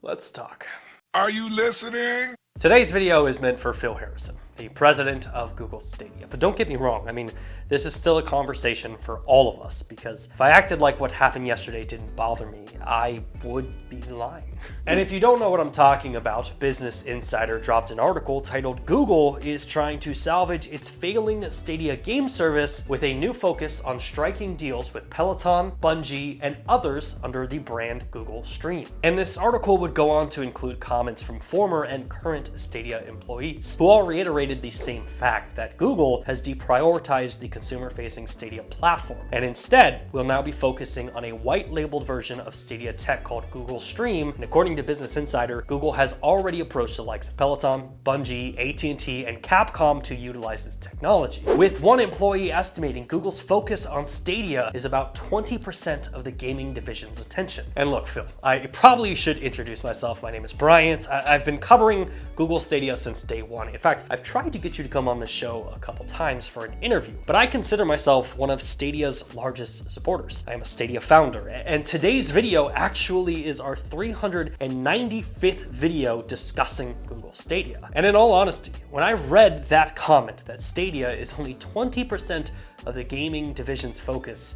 Let's talk. Are you listening? Today's video is meant for Phil Harrison, the president of Google Stadia. But don't get me wrong, I mean, this is still a conversation for all of us, because if I acted like what happened yesterday didn't bother me, I would be lying. And if you don't know what I'm talking about, Business Insider dropped an article titled "Google is trying to salvage its failing Stadia game service with a new focus on striking deals with Peloton, Bungie, and others under the brand Google Stream." And this article would go on to include comments from former and current Stadia employees, who all reiterated the same fact that Google has deprioritized the consumer-facing Stadia platform, and instead will now be focusing on a white-labeled version of Stadia tech called Google Stream. And according to Business Insider, Google has already approached the likes of Peloton, Bungie, AT&T, and Capcom to utilize this technology, with one employee estimating Google's focus on Stadia is about 20% of the gaming division's attention. And look, Phil, I probably should introduce myself. My name is Bryant. I've been covering Google Stadia since day one. In fact, I've tried to get you to come on the show a couple times for an interview, but I consider myself one of Stadia's largest supporters. I am a Stadia founder, and today's video actually is our 395th video discussing Google Stadia. And in all honesty, when I read that comment that Stadia is only 20% of the gaming division's focus,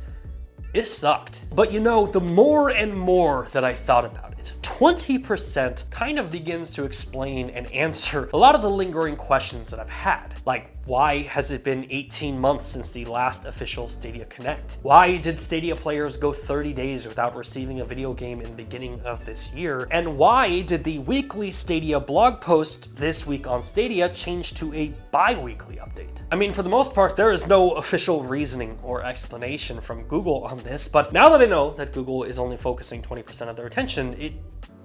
it sucked. But you know, the more and more that I thought about it, 20% kind of begins to explain and answer a lot of the lingering questions that I've had. Like, why has it been 18 months since the last official Stadia Connect? Why did Stadia players go 30 days without receiving a video game in the beginning of this year? And why did the weekly Stadia blog post this week on Stadia change to a bi-weekly update? I mean, for the most part, there is no official reasoning or explanation from Google on this, but now that I know that Google is only focusing 20% of their attention, it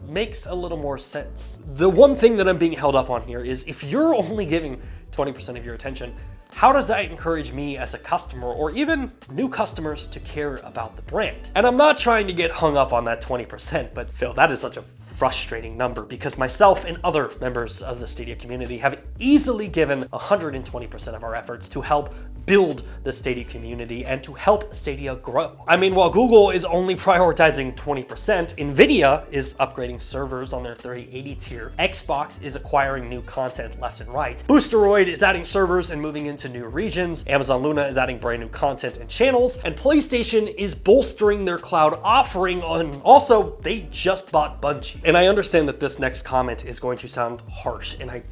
makes a little more sense. The one thing that I'm being held up on here is if you're only giving 20% of your attention, how does that encourage me as a customer or even new customers to care about the brand? And I'm not trying to get hung up on that 20%, but Phil, that is such a frustrating number because myself and other members of the Stadia community have easily given 120% of our efforts to help build the Stadia community and to help Stadia grow. I mean, while Google is only prioritizing 20%, Nvidia is upgrading servers on their 3080 tier, Xbox is acquiring new content left and right, Boosteroid is adding servers and moving into new regions, Amazon Luna is adding brand new content and channels, and PlayStation is bolstering their cloud offering on, also, they just bought Bungie. And I understand that this next comment is going to sound harsh, and I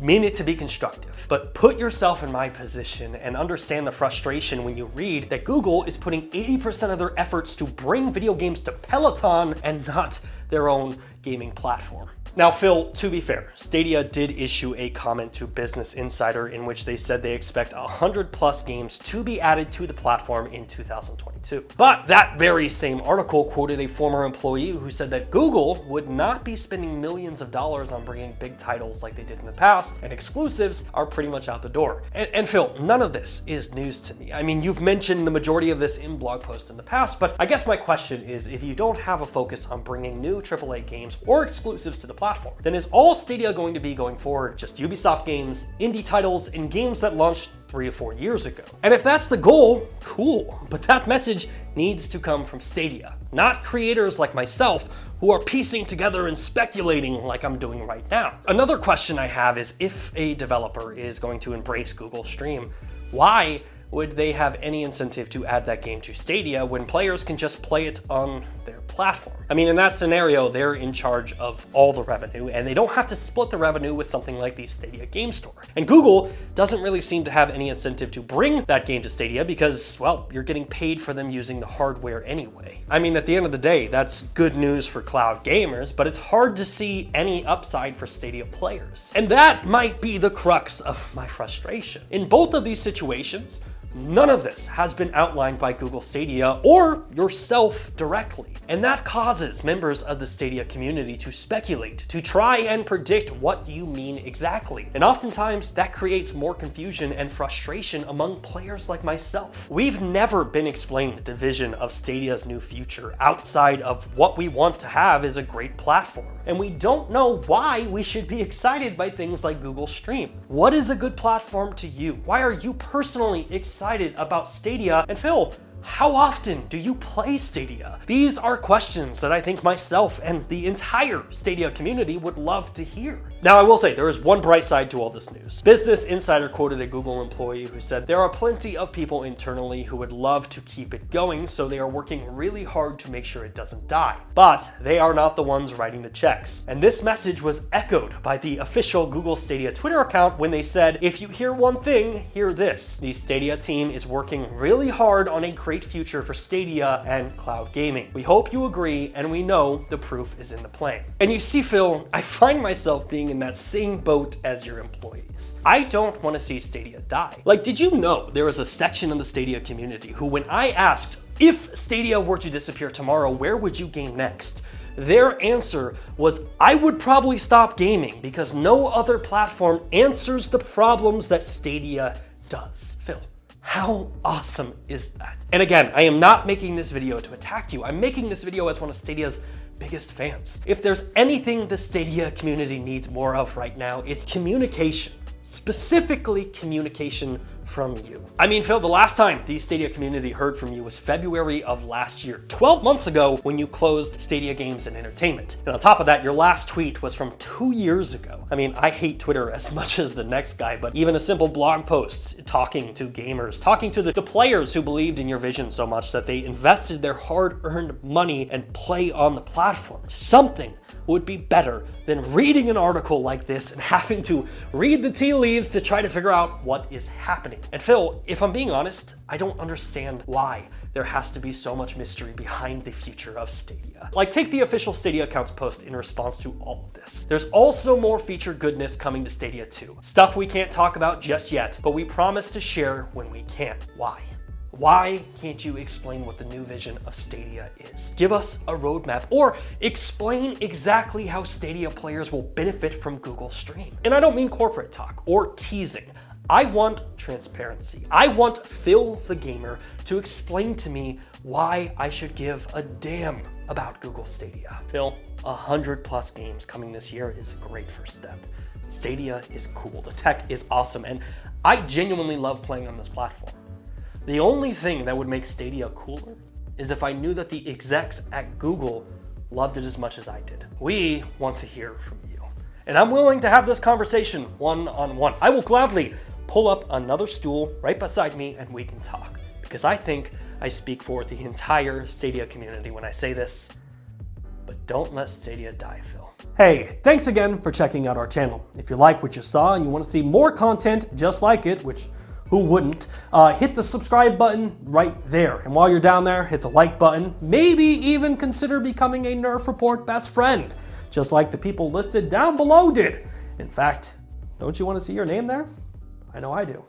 mean it to be constructive, but put yourself in my position and understand the frustration when you read that Google is putting 80% of their efforts to bring video games to Peloton and not their own gaming platform. Now, Phil, to be fair, Stadia did issue a comment to Business Insider in which they said they expect 100+ games to be added to the platform in 2022. But that very same article quoted a former employee who said that Google would not be spending millions of dollars on bringing big titles like they did in the past, and exclusives are pretty much out the door. And Phil, none of this is news to me. I mean, you've mentioned the majority of this in blog posts in the past, but I guess my question is, if you don't have a focus on bringing new AAA games or exclusives to the platform, then is all Stadia going to be going forward just Ubisoft games, indie titles, and games that launched 3 to 4 years ago? And if that's the goal, cool, but that message needs to come from Stadia, not creators like myself who are piecing together and speculating like I'm doing right now. Another question I have is, if a developer is going to embrace Google Stream, why would they have any incentive to add that game to Stadia when players can just play it on their platform? I mean, in that scenario, they're in charge of all the revenue, and they don't have to split the revenue with something like the Stadia Game Store. And Google doesn't really seem to have any incentive to bring that game to Stadia because, well, you're getting paid for them using the hardware anyway. I mean, at the end of the day, that's good news for cloud gamers, but it's hard to see any upside for Stadia players. And that might be the crux of my frustration. In both of these situations, none of this has been outlined by Google Stadia or yourself directly. And that causes members of the Stadia community to speculate, to try and predict what you mean exactly. And oftentimes that creates more confusion and frustration among players like myself. We've never been explained the vision of Stadia's new future outside of what we want to have is a great platform. And we don't know why we should be excited by things like Google Stream. What is a good platform to you? Why are you personally excited about Stadia? And Phil, How often do you play Stadia? These are questions that I think myself and the entire Stadia community would love to hear. Now, I will say there is one bright side to all this news. Business Insider quoted a Google employee who said, "There are plenty of people internally who would love to keep it going, so they are working really hard to make sure it doesn't die. But they are not the ones writing the checks." And this message was echoed by the official Google Stadia Twitter account when they said, "If you hear one thing, hear this. The Stadia team is working really hard on a great future for Stadia and cloud gaming. We hope you agree, and we know the proof is in the pudding." And you see, Phil, I find myself being in that same boat as your employees. I don't want to see Stadia die. Like, did you know there was a section in the Stadia community who, when I asked, if Stadia were to disappear tomorrow, where would you game next? Their answer was, "I would probably stop gaming because no other platform answers the problems that Stadia does." Phil, how awesome is that? And again, I am not making this video to attack you. I'm making this video as one of Stadia's biggest fans. If there's anything the Stadia community needs more of right now, it's communication. Specifically communication from you. I mean, Phil, the last time the Stadia community heard from you was February of last year, 12 months ago, when you closed Stadia Games and Entertainment. And on top of that, your last tweet was from 2 years ago. I mean, I hate Twitter as much as the next guy, but even a simple blog post talking to gamers, talking to the players who believed in your vision so much that they invested their hard-earned money and play on the platform. Something would be better than reading an article like this and having to read the tea leaves to try to figure out what is happening. And Phil, if I'm being honest, I don't understand why there has to be so much mystery behind the future of Stadia. Like, take the official Stadia account's post in response to all of this. There's also more feature goodness coming to Stadia too. Stuff we can't talk about just yet, but we promise to share when we can. Why? Why can't you explain what the new vision of Stadia is? Give us a roadmap, or explain exactly how Stadia players will benefit from Google Stream. And I don't mean corporate talk or teasing. I want transparency. I want Phil the Gamer to explain to me why I should give a damn about Google Stadia. Phil, 100+ games coming this year is a great first step. Stadia is cool, the tech is awesome, and I genuinely love playing on this platform. The only thing that would make Stadia cooler is if I knew that the execs at Google loved it as much as I did. We want to hear from you. And I'm willing to have this conversation one-on-one. I will gladly pull up another stool right beside me and we can talk. Because I think I speak for the entire Stadia community when I say this, but don't let Stadia die, Phil. Hey, thanks again for checking out our channel. If you like what you saw and you want to see more content just like it, which who wouldn't, hit the subscribe button right there. And while you're down there, hit the like button. Maybe even consider becoming a Nerf Report best friend, just like the people listed down below did. In fact, don't you want to see your name there? I know I do.